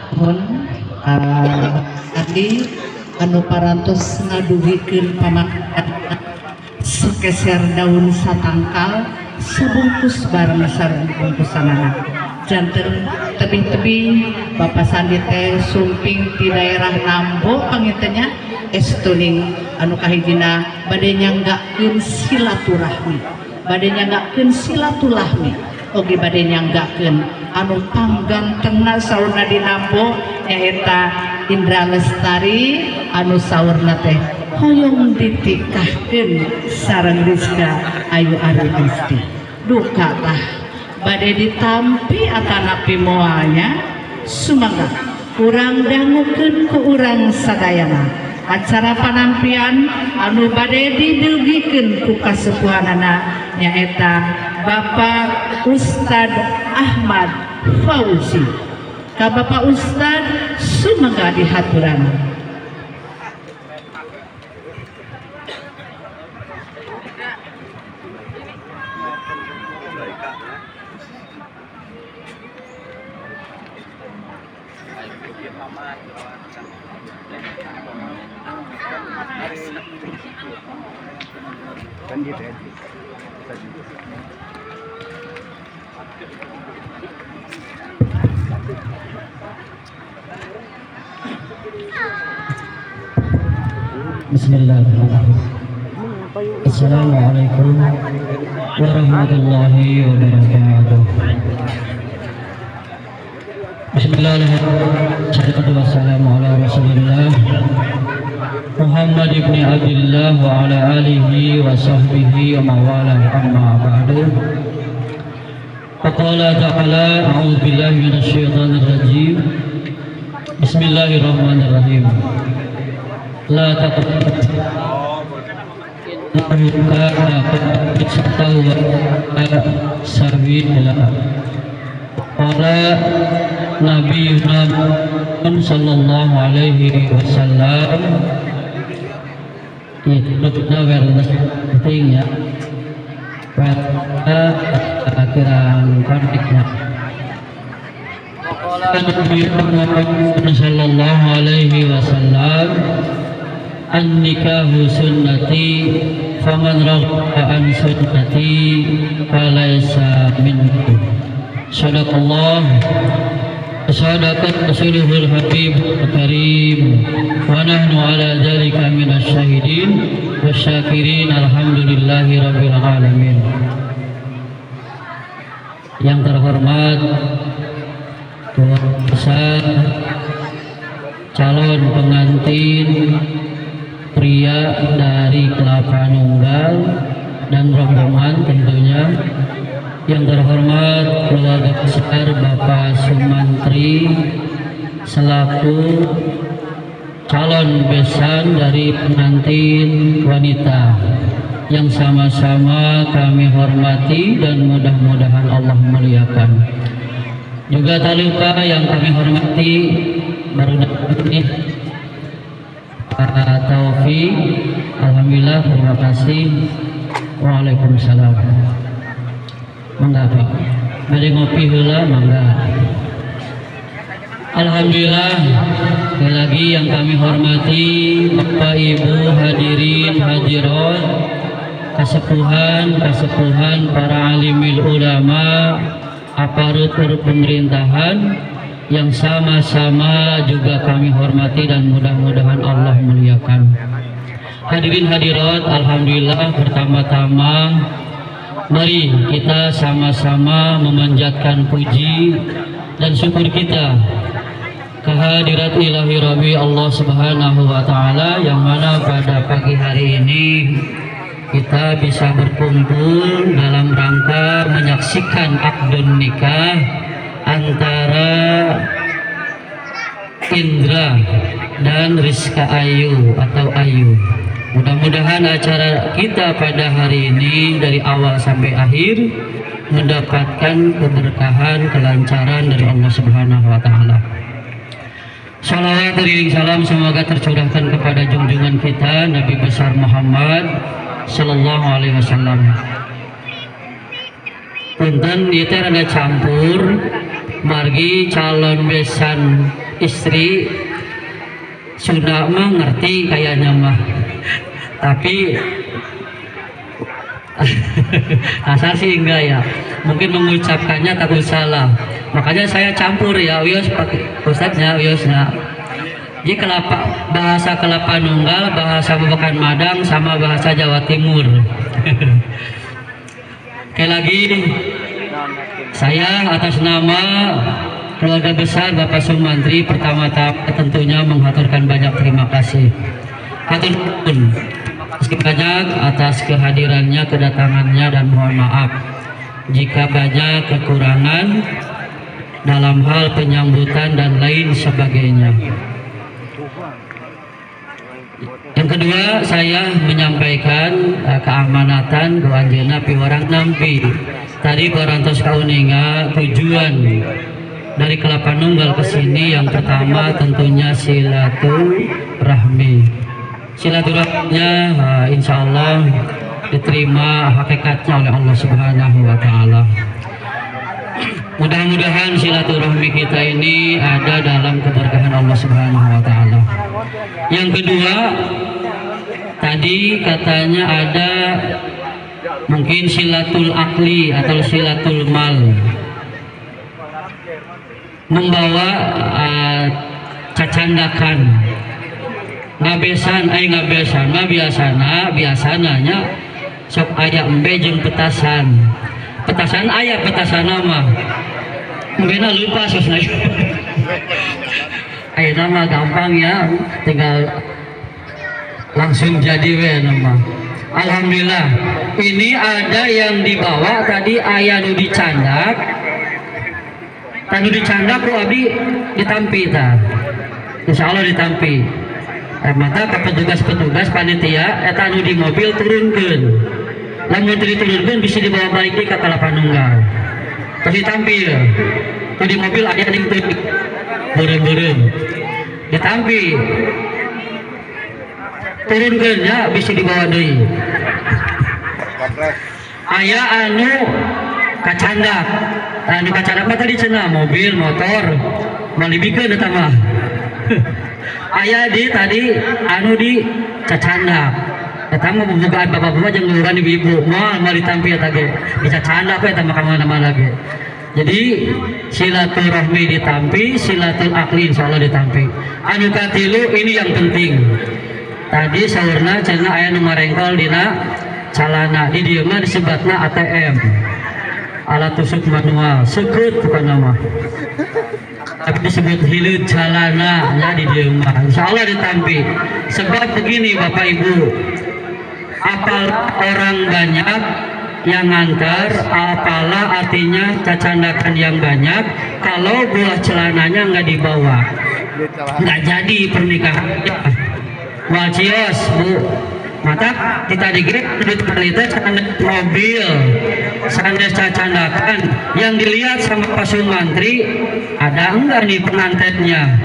Pun tadi anu parantos ngaduhikeun pamakan sekeser daun satangkal sebungkus bareng sareng bungkusanana janten tebing-tebing Bapak Sandi teh sumping di daerah Nambo pangitenya estuning anu kahijina bade nyanggakeun silaturahmi oge bade nyanggakeun anu panggantengna saurna di Nambo nyaeta Indra Lestari anu saurna teh hoyong ditikahkeun sareng Rizka Ayu Aristi duka tah bade ditampi atanapi moalnya sumangga urang dangukeun ku urang sadayana acara panampian anu bade didugikeun ku kasepuhanana nyaeta Bapak Ustad Ahmad Fauzi ka Bapak Ustad sumangga dihaturan. Bismillahirrahmanirrahim. Assalamualaikum warahmatullahi wabarakatuh. Bismillahirrahmanirrahim. Wassalamu ala Rasulillah Muhammad ibn Abdullah wa ala alihi wa sahbihi wa mawala amma ba'du. Faqala ta'ala a'udzu billahi minasyaitonir rajim. Bismillahirrahmanirrahim. La taqrabu Qala Nabi Muhammad sallallahu alaihi wasallam itu awareness penting ya pada akhiran konfliknya. Nabi Muhammad sallallahu alaihi wasallam an-nikahu sunnati faman raghiba an sunnati falaysa minni. Sadaqallah sadaqat rasulul habib karim wa nahnu ala dzalika minasy syahidin wasyakirin alhamdulillahi rabbil alamin. Yang terhormat Tuan besar calon pengantin pria dari Kelapa Nunggal dan rombongan tentunya, yang terhormat keluarga besar Bapak Sumantri selaku calon besan dari pengantin wanita yang sama-sama kami hormati dan mudah-mudahan Allah muliakan. Juga tak lupa yang kami hormati baru ini Pak Taufik, alhamdulillah, terima kasih. Waalaikumsalam. Mangga Pak, bade ngopi heula mangga. Alhamdulillah, sekali lagi yang kami hormati Bapak Ibu hadirin hadirat, kasepuhan para alimil ulama, aparatur pemerintahan yang sama-sama juga kami hormati dan mudah-mudahan Allah muliakan. Hadirin hadirat, alhamdulillah, pertama-tama mari kita sama-sama memanjatkan puji dan syukur kita kehadirat ilahi Rabbi Allah Subhanahu wa taala, yang mana pada pagi hari ini kita bisa berkumpul dalam rangka menyaksikan akdun nikah antara Indra dan Rizka Ayu atau Ayu. Mudah-mudahan acara kita pada hari ini dari awal sampai akhir mendapatkan keberkahan, kelancaran dari Allah Subhanahu wa taala. Salawat dan salam semoga tercurahkan kepada junjungan kita Nabi besar Muhammad sallallahu alaihi wasallam. Punten ieu teh rada campur margi calon besan istri sudah mah ngerti kayaknya mah, tapi asal sih enggak ya, mungkin mengucapkannya takut salah, makanya saya campur ya Uyos pakai Ustadznya Uyosnya. Jadi bahasa Kelapa Nunggal, bahasa Babakan Madang sama bahasa Jawa Timur. Sekali lagi saya atas nama keluarga besar Bapak Sumantri pertama-tama tentunya menghaturkan banyak terima kasih. Hatur nuhun banyak atas kehadirannya, kedatangannya, dan mohon maaf jika banyak kekurangan dalam hal penyambutan dan lain sebagainya. Yang kedua, saya menyampaikan keamanatan doanjena piwarang nampi. Tadi barantos kauninga tujuan dari Kelapa Nunggal ke sini yang pertama tentunya silaturahmi. Silaturahminya insya Allah diterima hakikatnya oleh Allah Subhanahu wa Ta'ala. Mudah-mudahan silaturahmi kita ini ada dalam keberkahan Allah Subhanahu wa Ta'ala. Yang kedua, tadi katanya ada mungkin silatul akli atau silatul mal, membawa cacandakan ngabesan mah biasananya sok aya embe jeung petasan aya petasan mah embena lupa sosna. Aya nama gampang ya, tinggal langsung jadi we nama. Alhamdulillah ini ada yang dibawa tadi aya nu dicandak. Tanu dicandak ku abdi ditampi tah. Insyaallah ditampi. Maka petugas panitia eta anu di mobil turunkeun. Lamun diturunkeun bisa dibawa balik ke Kelapa Nunggal. Terus ditampi. Tu di mobil aya ning beureum-beureum. Ditampi. Turunkeun nya bisa dibawa deui. Aya anu kacandak. Anu kacandak mah tadi cenah mobil, motor, malibikeun eta mah. Aya di tadi anu di cacandak. Eta mah pembukaan bapak-bapak jeung luluran ibu-ibu moal ditampi eta ge. Di cacandak we eta mah ka mana-mana ge. Jadi silaturahmi ditampi, silatul akli insyaallah ditampi. Anu katilu ini yang penting. Tadi saurna cenah aya nu marengkol dina calana, di dieu mah disebutna ATM. Alat tusuk manual, sekeut bukan nama. Tapi disebut hilut jalana ya di dieu mah. Insyaallah ditampi. Sebab begini Bapak Ibu, apal orang banyak yang ngantar, apalah artinya cacandakan yang banyak kalau buah celananya nggak dibawa, nggak jadi pernikahan. Wacios Bu, mata kita digrek kita cacandak mobil, sandes cacandakan yang dilihat sama Pak Sumantri ada enggak nih pengantinnya.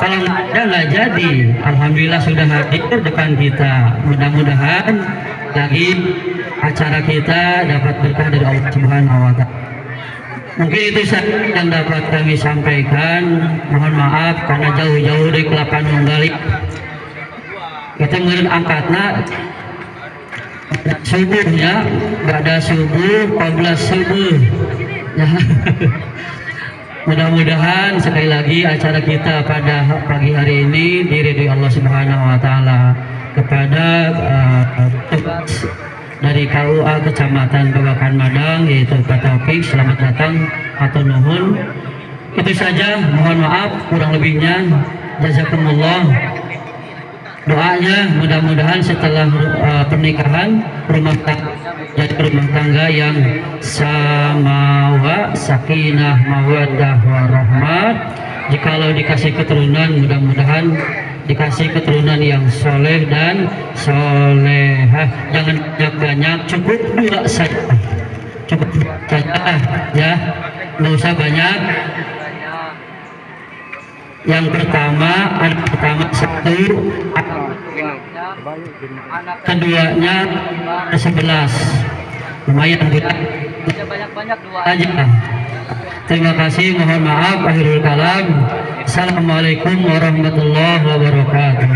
Kalau ada nggak jadi, alhamdulillah sudah hadir depan kita. Mudah-mudahan lagi acara kita dapat berkah dari Allah Subhanahu wa Ta'ala. Mungkin itu saja yang dapat kami sampaikan. Mohon maaf karena jauh-jauh dari Kelapa Nunggal. Kita meureun angkatna subuhnya, nggak ada subuh, 14 subuh. Ya. Mudah-mudahan sekali lagi acara kita pada pagi hari ini diridhoi Allah Subhanahu wa Ta'ala. Kepada tugas dari KUA Kecamatan Babakan Madang yaitu Pak Taufik, selamat datang, hatur nuhun. Itu saja, mohon maaf kurang lebihnya. Jazakumullah. Doanya mudah-mudahan setelah pernikahan rumah tangga yang samawa, sakinah, mawaddah, warahmat. Jikalau dikasih keturunan, mudah-mudahan dikasih keturunan yang soleh dan solehah. Jangan banyak-banyak, cukup 2 saja. Cukup saja ya, nggak usah banyak. Yang pertama, anak pertama 1, keduanya 11. Lumayan banyak-banyak 2 aja. Terima kasih, mohon maaf, akhirul kalam. Assalamualaikum warahmatullahi wabarakatuh.